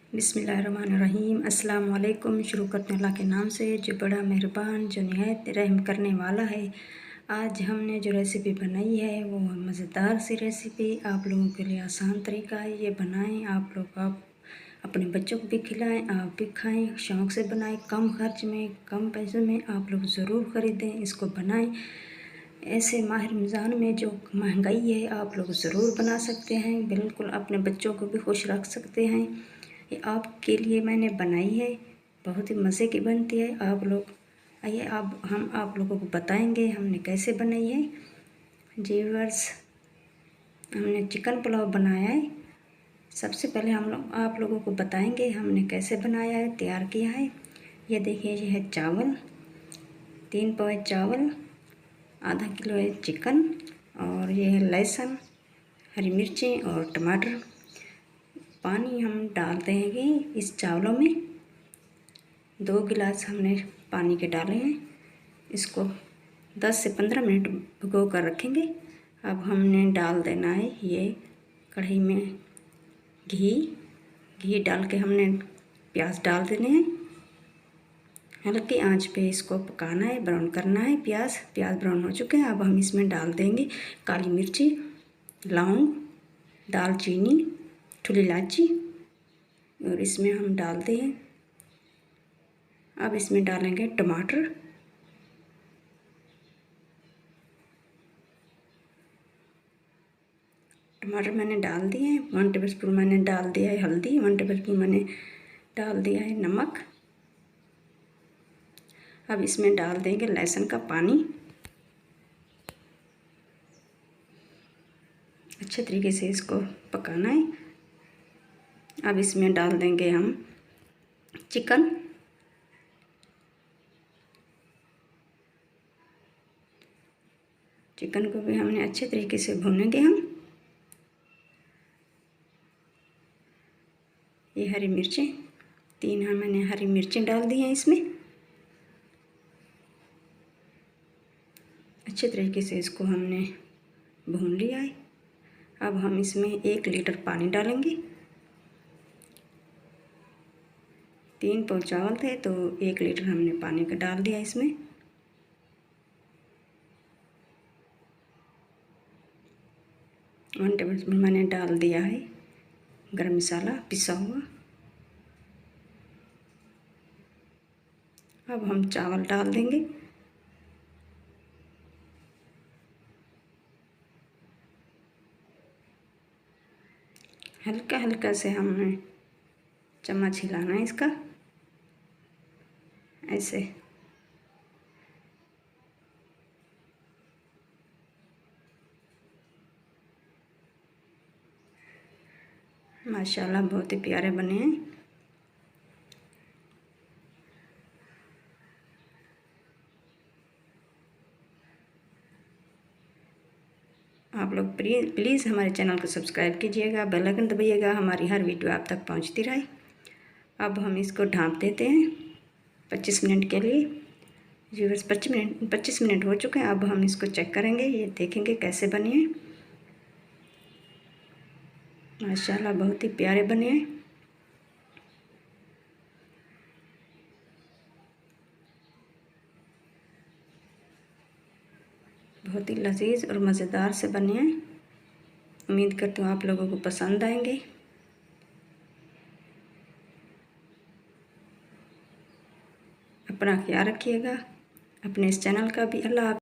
बिस्मिल्लाहिर्रहमानिर्रहीम। अस्सलाम वालेकुम। शुरू करते हैं अल्लाह के नाम से जो बड़ा मेहरबान जो निहायत रहम करने वाला है। आज हमने जो रेसिपी बनाई है वो मज़ेदार सी रेसिपी, आप लोगों के लिए आसान तरीका है। ये बनाएं आप लोग, आप अपने बच्चों को भी खिलाएं, आप भी खाएं, शौक़ से बनाएं, कम खर्च में कम पैसों में आप लोग ज़रूर ख़रीदें, इसको बनाएं। ऐसे माह रमज़ान में जो महंगाई है आप लोग ज़रूर बना सकते हैं, बिल्कुल अपने बच्चों को भी खुश रख सकते हैं। ये आपके लिए मैंने बनाई है, बहुत ही मज़े की बनती है। आप लोग आइए, हम आप लोगों को बताएंगे हमने कैसे बनाई है। जी व्यूअर्स, हमने चिकन पुलाव बनाया है। सबसे पहले हम लोग आप लोगों को बताएंगे हमने कैसे बनाया है, तैयार किया है। ये देखिए, ये है चावल, 3 पाव चावल, आधा किलो है चिकन, और ये है लहसुन, हरी मिर्चें और टमाटर। पानी हम डालते हैं कि इस चावलों में 2 गिलास हमने पानी के डाले हैं। इसको 10 से 15 मिनट भिगो कर रखेंगे। अब हमने डाल देना है ये कढ़ाई में घी डाल के हमने प्याज डाल देने हैं। हल्की आंच पे इसको पकाना है, ब्राउन करना है। प्याज ब्राउन हो चुके हैं। अब हम इसमें डाल देंगे काली मिर्ची, लौंग, दालचीनी, छोटी इलायची, और इसमें हम डालते हैं। अब इसमें डालेंगे टमाटर, मैंने डाल दिए हैं। 1 टेबलस्पून मैंने डाल दिया है हल्दी, 1 टेबलस्पून मैंने डाल दिया है नमक। अब इसमें डाल देंगे लहसुन का पानी। अच्छे तरीके से इसको पकाना है। अब इसमें डाल देंगे हम चिकन। चिकन को भी हमने अच्छे तरीके से भूनेंगे हम। ये हरी मिर्चें 3 मैंने हरी मिर्चें डाल दी हैं इसमें। अच्छे तरीके से इसको हमने भून लिया है। अब हम इसमें 1 लीटर पानी डालेंगे। 3 पाव चावल थे तो 1 लीटर हमने पानी का डाल दिया इसमें। वन टेबलस्पून मैंने डाल दिया है गरम मसाला पिसा हुआ। अब हम चावल डाल देंगे। हल्का हल्का से हमने चम्मच हिलाना है इसका, ऐसे। माशाल्लाह बहुत ही प्यारे बने हैं। आप लोग प्लीज़ हमारे चैनल को सब्सक्राइब कीजिएगा, बेल आइकन दबाइएगा, हमारी हर वीडियो आप तक पहुंचती रहे। अब हम इसको ढाँप देते हैं 25 मिनट के लिए। जी बस 25 मिनट हो चुके हैं। अब हम इसको चेक करेंगे, ये देखेंगे कैसे बने हैं। माशाल्लाह बहुत ही प्यारे बने हैं। बहुत ही लजीज और मज़ेदार से बने हैं। उम्मीद करती हूँ आप लोगों को पसंद आएंगे। अपना ख्याल रखिएगा, अपने इस चैनल का भी। अल्लाह।